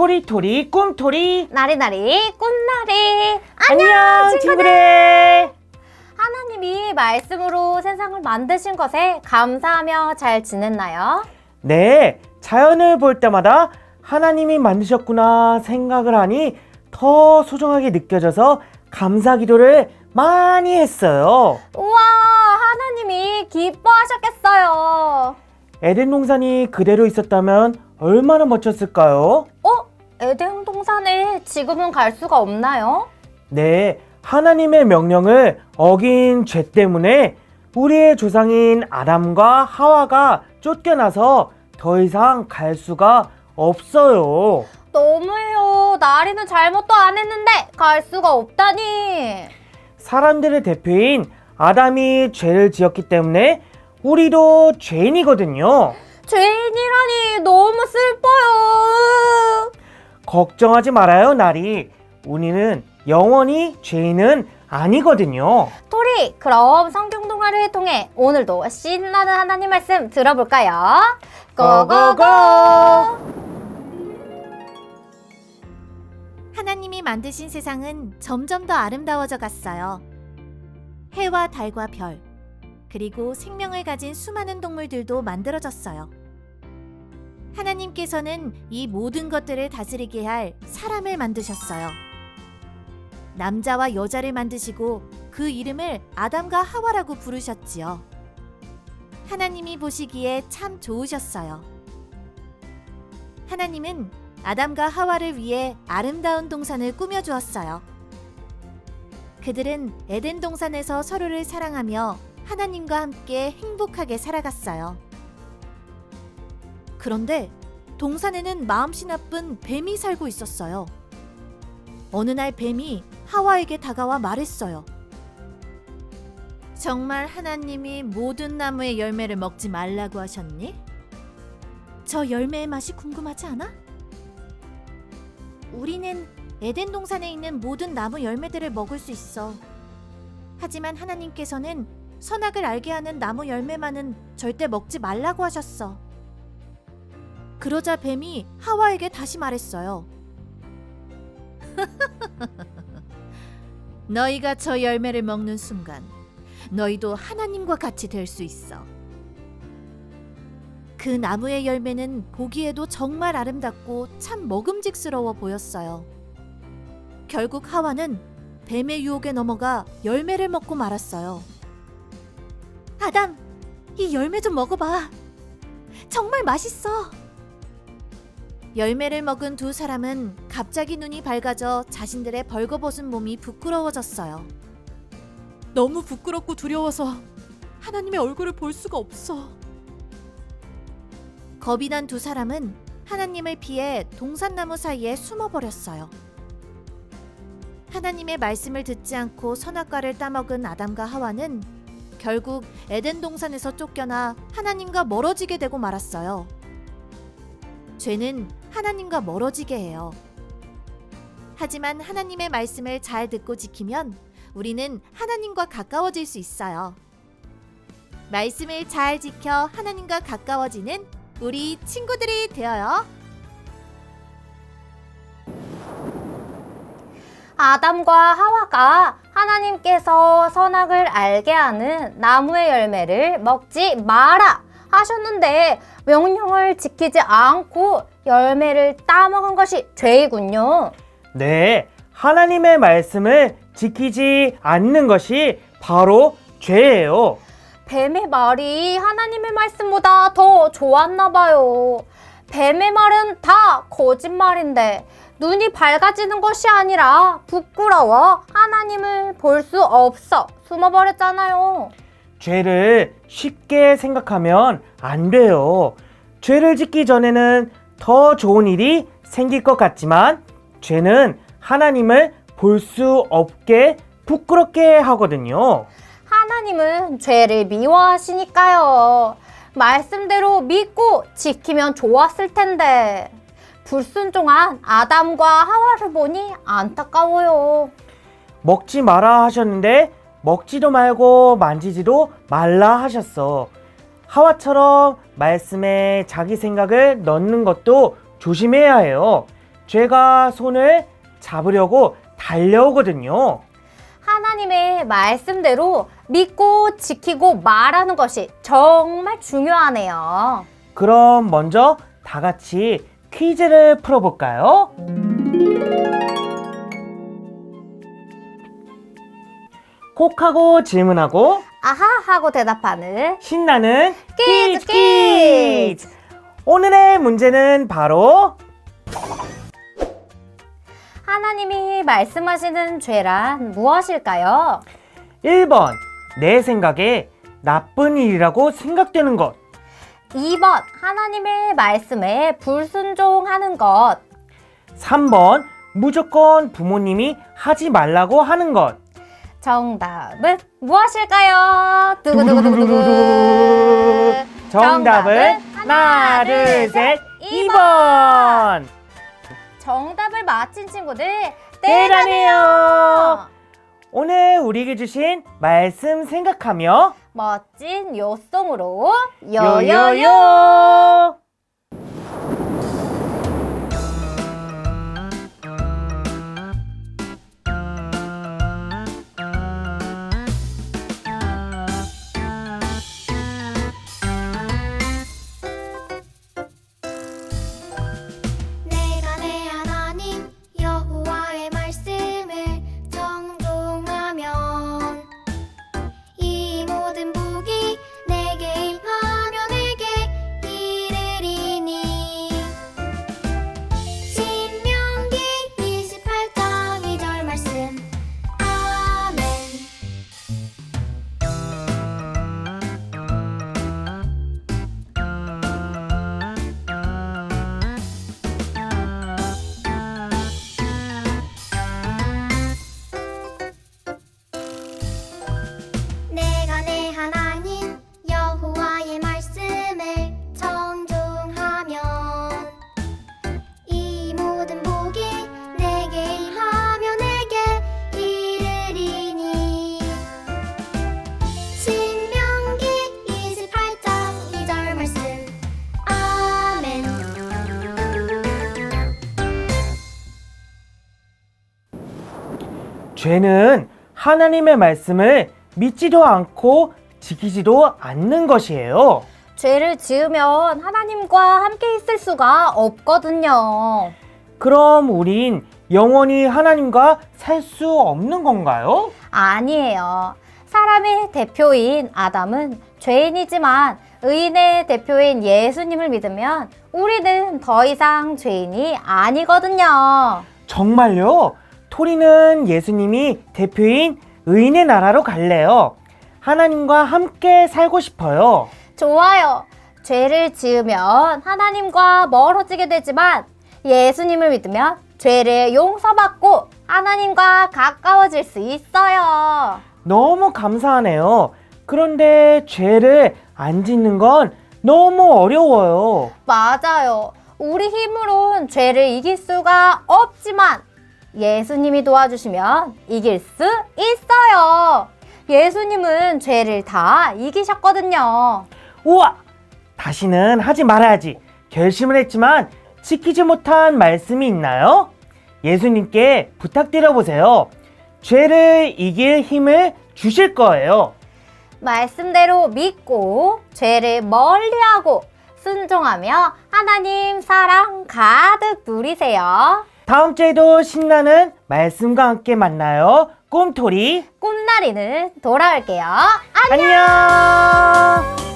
토리토리 꿈토리 나리나리 꿈나리. 안녕 친구들. 하나님이 말씀으로 세상을 만드신 것에 감사하며 잘 지냈나요? 네, 자연을 볼 때마다 하나님이 만드셨구나 생각을 하니 더 소중하게 느껴져서 감사 기도를 많이 했어요. 우와, 하나님이 기뻐하셨겠어요. 에덴 동산이 그대로 있었다면 얼마나 멋졌을까요? 에덴 동산에 지금은 갈 수가 없나요? 네, 하나님의 명령을 어긴 죄 때문에 우리의 조상인 아담과 하와가 쫓겨나서 더 이상 갈 수가 없어요. 너무해요. 나리는 잘못도 안 했는데 갈 수가 없다니. 사람들의 대표인 아담이 죄를 지었기 때문에 우리도 죄인이거든요. 죄인이라니 너무 슬퍼요. 걱정하지 말아요, 나리. 우리는 영원히 죄인은 아니거든요. 토리, 그럼 성경 동화를 통해 오늘도 신나는 하나님 말씀 들어볼까요? 고고고! 하나님이 만드신 세상은 점점 더 아름다워져 갔어요. 해와 달과 별, 그리고 생명을 가진 수많은 동물들도 만들어졌어요. 하나님께서는 이 모든 것들을 다스리게 할 사람을 만드셨어요. 남자와 여자를 만드시고 그 이름을 아담과 하와라고 부르셨지요. 하나님이 보시기에 참 좋으셨어요. 하나님은 아담과 하와를 위해 아름다운 동산을 꾸며주었어요. 그들은 에덴 동산에서 서로를 사랑하며 하나님과 함께 행복하게 살아갔어요. 그런데 동산에는 마음씨 나쁜 뱀이 살고 있었어요. 어느 날 뱀이 하와에게 다가와 말했어요. 정말 하나님이 모든 나무의 열매를 먹지 말라고 하셨니? 저 열매의 맛이 궁금하지 않아? 우리는 에덴 동산에 있는 모든 나무 열매들을 먹을 수 있어. 하지만 하나님께서는 선악을 알게 하는 나무 열매만은 절대 먹지 말라고 하셨어. 그러자 뱀이 하와에게 다시 말했어요. 너희가 저 열매를 먹는 순간 너희도 하나님과 같이 될 수 있어. 그 나무의 열매는 보기에도 정말 아름답고 참 먹음직스러워 보였어요. 결국 하와는 뱀의 유혹에 넘어가 열매를 먹고 말았어요. 아담, 이 열매 좀 먹어봐. 정말 맛있어. 열매를 먹은 두 사람은 갑자기 눈이 밝아져 자신들의 벌거벗은 몸이 부끄러워졌어요. 너무 부끄럽고 두려워서 하나님의 얼굴을 볼 수가 없어. 겁이 난 두 사람은 하나님을 피해 동산나무 사이에 숨어버렸어요. 하나님의 말씀을 듣지 않고 선악과를 따먹은 아담과 하와는 결국 에덴 동산에서 쫓겨나 하나님과 멀어지게 되고 말았어요. 죄는 하나님과 멀어지게 해요. 하지만 하나님의 말씀을 잘 듣고 지키면 우리는 하나님과 가까워질 수 있어요. 말씀을 잘 지켜 하나님과 가까워지는 우리 친구들이 되어요. 아담과 하와가 하나님께서 선악을 알게 하는 나무의 열매를 먹지 마라 하셨는데 명령을 지키지 않고 열매를 따먹은 것이 죄이군요. 네, 하나님의 말씀을 지키지 않는 것이 바로 죄예요. 뱀의 말이 하나님의 말씀보다 더 좋았나 봐요. 뱀의 말은 다 거짓말인데 눈이 밝아지는 것이 아니라 부끄러워 하나님을 볼 수 없어 숨어버렸잖아요. 죄를 쉽게 생각하면 안 돼요. 죄를 짓기 전에는 더 좋은 일이 생길 것 같지만 죄는 하나님을 볼 수 없게 부끄럽게 하거든요. 하나님은 죄를 미워하시니까요. 말씀대로 믿고 지키면 좋았을 텐데 불순종한 아담과 하와를 보니 안타까워요. 먹지 마라 하셨는데 먹지도 말고 만지지도 말라 하셨어. 하와처럼 말씀에 자기 생각을 넣는 것도 조심해야 해요. 죄가 손을 잡으려고 달려오거든요. 하나님의 말씀대로 믿고 지키고 말하는 것이 정말 중요하네요. 그럼 먼저 다 같이 퀴즈를 풀어볼까요? 콕하고 질문하고 아하 하고 대답하는 신나는 퀴즈 퀴즈! 오늘의 문제는 바로 하나님이 말씀하시는 죄란 무엇일까요? 1번 내 생각에 나쁜 일이라고 생각되는 것. 2번 하나님의 말씀에 불순종하는 것. 3번 무조건 부모님이 하지 말라고 하는 것. 정답은 무엇일까요? 두구두구두구두구. 두구두구두구두구. 정답은 하나, 둘, 셋, 2번. 정답을 맞힌 친구들 대단해요. 오늘 우리에게 주신 말씀 생각하며 멋진 요송으로 요요요. 내가 내 하나님 여호와의 말씀을 정종하면 이 모든 복이 내게 임하며 내게 이르리니. 신명기 28장 2절 말씀. 아멘. 내가 내 하나님 여호와의 말씀을 정종하면 이 모든 복이 내게 임하며 내게 이르리니. 신명기 28장 2절 말씀. 아멘. 죄는 하나님의 말씀을 믿지도 않고 지키지도 않는 것이에요. 죄를 지으면 하나님과 함께 있을 수가 없거든요. 그럼 우린 영원히 하나님과 살 수 없는 건가요? 아니에요. 사람의 대표인 아담은 죄인이지만 의인의 대표인 예수님을 믿으면 우리는 더 이상 죄인이 아니거든요. 정말요? 토리는 예수님이 대표인 의인의 나라로 갈래요. 하나님과 함께 살고 싶어요. 좋아요. 죄를 지으면 하나님과 멀어지게 되지만 예수님을 믿으면 죄를 용서받고 하나님과 가까워질 수 있어요. 너무 감사하네요. 그런데 죄를 안 짓는 건 너무 어려워요. 맞아요. 우리 힘으론 죄를 이길 수가 없지만 예수님이 도와주시면 이길 수 있어요. 예수님은 죄를 다 이기셨거든요. 우와! 다시는 하지 말아야지. 결심을 했지만 지키지 못한 말씀이 있나요? 예수님께 부탁드려 보세요. 죄를 이길 힘을 주실 거예요. 말씀대로 믿고 죄를 멀리하고 순종하며 하나님 사랑 가득 누리세요. 다음 주에도 신나는 말씀과 함께 만나요. 꿈토리 꿈나리는 돌아올게요. 안녕!